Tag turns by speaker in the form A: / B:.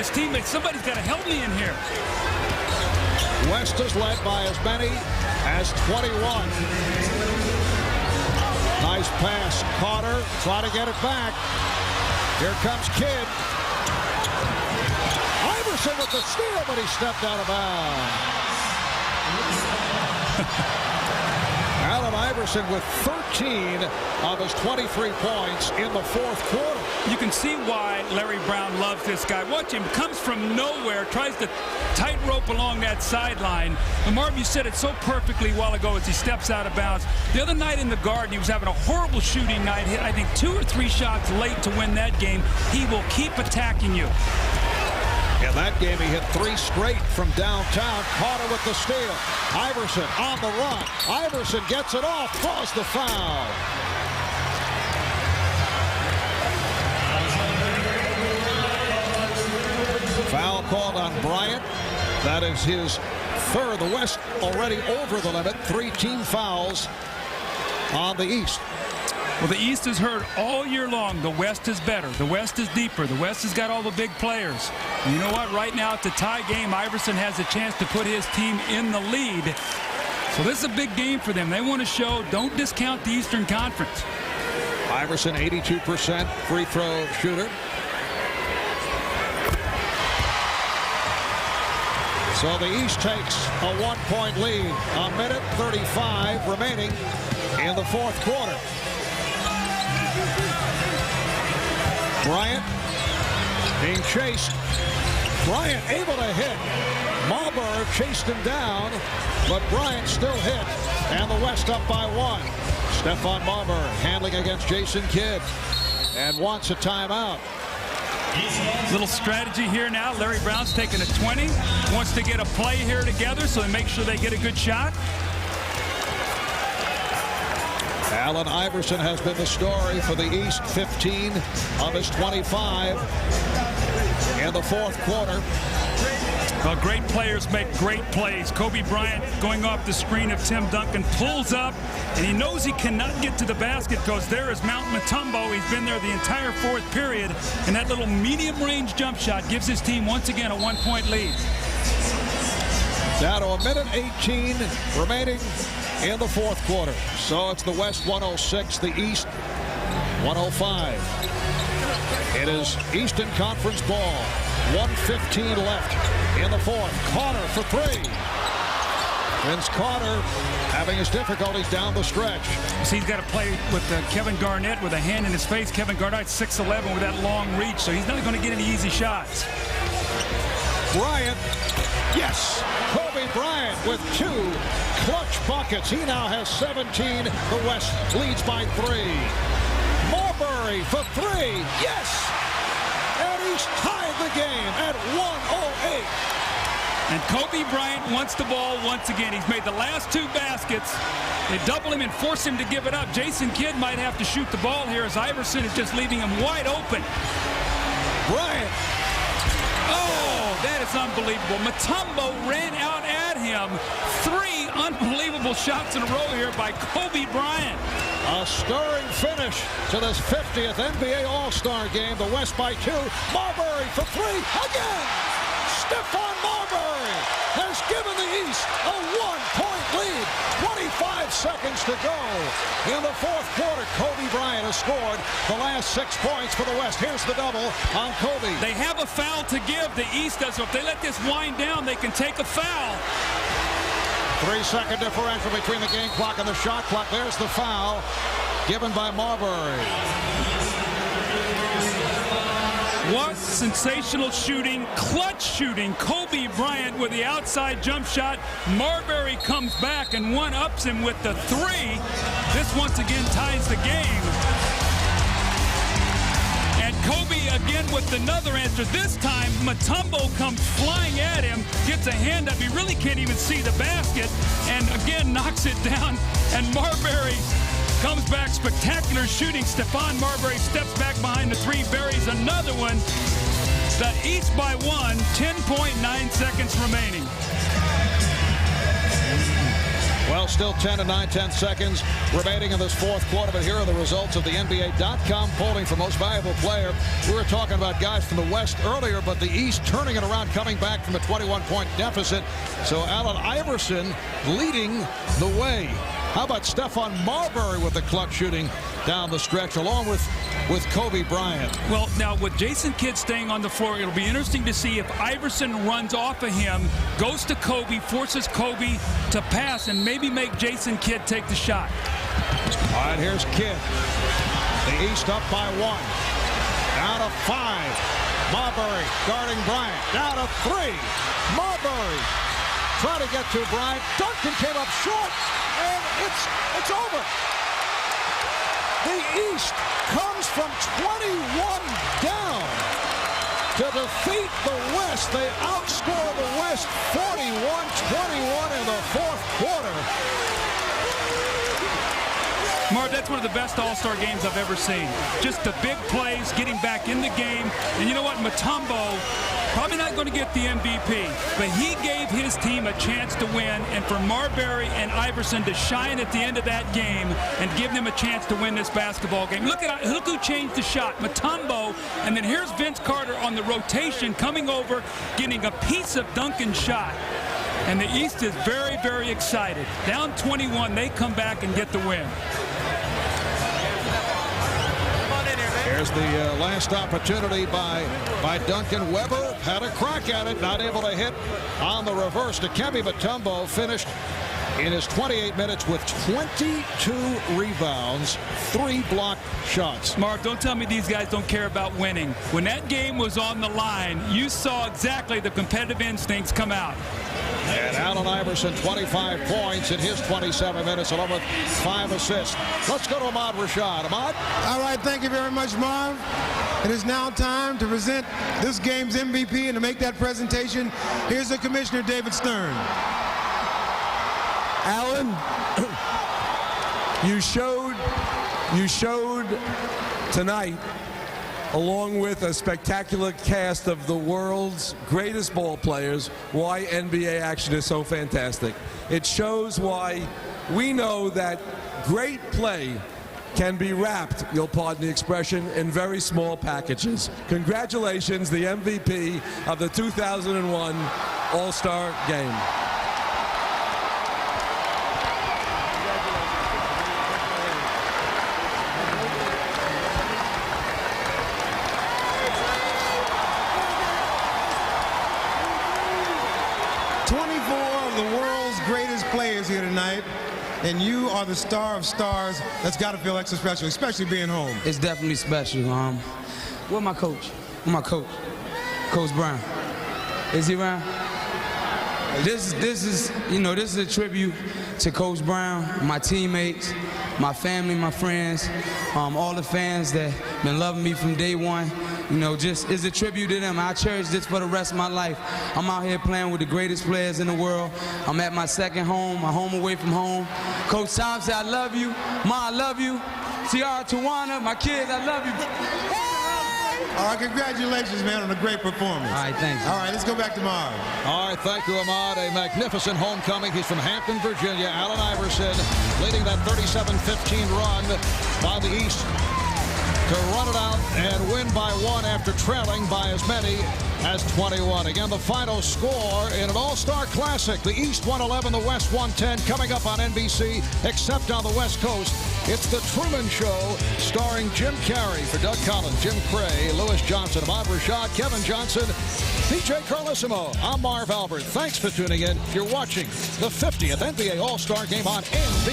A: his teammates, somebody's got to help me in here.
B: West is led by as many as 21. Nice pass. Carter trying to get it back. Here comes Kidd. Iverson with the steal, but he stepped out of bounds. Allen Iverson with 13 of his 23 points in the fourth quarter.
A: You can see why Larry Brown loves this guy. Watch him. Comes from nowhere. Tries to tightrope along that sideline. And Marv, you said it so perfectly a while ago as he steps out of bounds. The other night in the Garden, he was having a horrible shooting night. Hit, I think, 2 or 3 shots late to win that game. He will keep attacking you.
B: In that game, he hit 3 straight from downtown. Carter with the steal. Iverson on the run. Iverson gets it off, draws the foul. Foul called on Bryant. That is his third. The West already over the limit. 3 team fouls on the East.
A: Well, the East has heard all year long the West is better. The West is deeper. The West has got all the big players. And you know what? Right now, it's a tie game. Iverson has a chance to put his team in the lead. So this is a big game for them. They want to show, don't discount the Eastern Conference.
B: Iverson, 82% free throw shooter. So the East takes a 1-point lead. A minute 35 remaining in the fourth quarter. Bryant being chased. Bryant able to hit. Marbury chased him down, but Bryant still hit. And the West up by 1. Stephon Marbury handling against Jason Kidd and wants a timeout.
A: Little strategy here now. Larry Brown's taking a 20. Wants to get a play here together so they make sure they get a good shot.
B: Allen Iverson has been the story for the East. 15 of his 25 in the fourth quarter.
A: Well, great players make great plays. Kobe Bryant going off the screen of Tim Duncan, pulls up, and he knows he cannot get to the basket because there is Mount Mutombo. He's been there the entire fourth period, and that little medium-range jump shot gives his team once again a 1-point lead.
B: Down to a minute 18 remaining in the fourth quarter. So it's the West 106, the East 105. It is Eastern Conference ball. 1:15 left in the fourth. Carter for 3. Vince Carter having his difficulties down the stretch.
A: So he's got to play with Kevin Garnett with a hand in his face. Kevin Garnett's 6'11" with that long reach, so he's not going to get any easy shots.
B: Bryant, yes! Kobe Bryant with 2 clutch buckets. He now has 17. The West leads by 3. Marbury for 3. Yes! And he's tied the game at 1:08.
A: And Kobe Bryant wants the ball once again. He's made the last 2 baskets. They double him and force him to give it up. Jason Kidd might have to shoot the ball here as Iverson is just leaving him wide open.
B: Bryant.
A: Oh, that is unbelievable. Mutombo ran out at him. 3 unbelievable shots in a row here by Kobe Bryant.
B: A stirring finish to this 50th NBA All-Star game. The West by 2. Marbury for 3 again. Stephon Marbury has given the East a 1-point lead. 25 seconds to go in the fourth quarter. Kobe Bryant has scored the last 6 points for the West. Here's the double on Kobe.
A: They have a foul to give. The East does. So if they let this wind down, they can take a foul.
B: 3-second differential between the game clock and the shot clock. There's the foul given by Marbury.
A: What sensational shooting, clutch shooting. Kobe Bryant with the outside jump shot. Marbury comes back and one-ups him with the 3. This once again ties the game. And Kobe again with another answer. This time, Mutombo comes flying at him, gets a hand up. He really can't even see the basket, and again knocks it down. And Marbury comes back, spectacular shooting. Stephon Marbury steps back behind the 3, buries another one. The East by 1, 10.9 seconds remaining.
B: Well, Well, still 10 and 9/10 seconds remaining in this fourth quarter, but here are the results of the NBA.com polling for most valuable player. We were talking about guys from the West earlier, but the East turning it around, coming back from a 21-point deficit. So Allen Iverson leading the way. How about Stephon Marbury with the clutch shooting down the stretch, along with Kobe Bryant?
A: Well, now with Jason Kidd staying on the floor, it'll be interesting to see if Iverson runs off of him, goes to Kobe, forces Kobe to pass, and maybe make Jason Kidd take the shot.
B: All right, here's Kidd. The East up by 1. Down to 5. Marbury guarding Bryant. Down to 3. Marbury trying to get to Bryant. Duncan came up short, and it's over. The East comes from 21 down to defeat the West. They outscore the West 41-21 in the fourth quarter.
A: Marv, that's one of the best all-star games I've ever seen. Just the big plays, getting back in the game. And you know what? Mutombo, probably not going to get the MVP, but he gave his team a chance to win. And for Marbury and Iverson to shine at the end of that game and give them a chance to win this basketball game. Look who changed the shot, Mutombo. And then here's Vince Carter on the rotation, coming over, getting a piece of Duncan's shot. And the East is very, very excited. Down 21, they come back and get the win.
B: Here's the last opportunity by Duncan. Weber had a crack at it, not able to hit on the reverse. Dikembe Mutombo finished in his 28 minutes with 22 rebounds, 3 blocked shots.
A: Marv, don't tell me these guys don't care about winning. When that game was on the line, you saw exactly the competitive instincts come out.
B: And Allen Iverson, 25 points in his 27 minutes, along with 5 assists. Let's go to Ahmad Rashad. Ahmad?
C: All right, thank you very much, Marv. It is now time to present this game's MVP, and to make that presentation, here's the Commissioner, David Stern.
D: Allen, you showed tonight, along with a spectacular cast of the world's greatest ball players, why NBA action is so fantastic. It shows why we know that great play can be wrapped, you'll pardon the expression, in very small packages. Congratulations, the MVP of the 2001 All-Star Game.
C: 24 of the world's greatest players here tonight, and you are the star of stars. That's got to feel extra special, especially being home.
E: It's definitely special. Where my coach? Where my coach? Coach Brown. Is he around? This is, you know, this is a tribute to Coach Brown, my teammates, my family, my friends, all the fans that been loving me from day one. You know, just is a tribute to them. I cherish this for the rest of my life. I'm out here playing with the greatest players in the world. I'm at my second home, my home away from home. Coach Tom said, I love you. Ma, I love you. Tiara, Tawana, my kids, I love you.
C: All right, congratulations, man, on a great performance.
E: All right, thanks.
C: All right, let's go back to Marv.
B: All right, thank you, Ahmad. A magnificent homecoming. He's from Hampton, Virginia. Allen Iverson leading that 37-15 run by the East to run it out and win by 1 after trailing by as many as 21. Again, the final score in an All-Star Classic. The East 111, the West 110, coming up on NBC, except on the West Coast. It's The Truman Show, starring Jim Carrey. For Doug Collins, Jim Cray, Lewis Johnson, Ahmad Rashad, Kevin Johnson, PJ Carlesimo. I'm Marv Albert. Thanks for tuning in. You're watching the 50th NBA All-Star Game on NBC.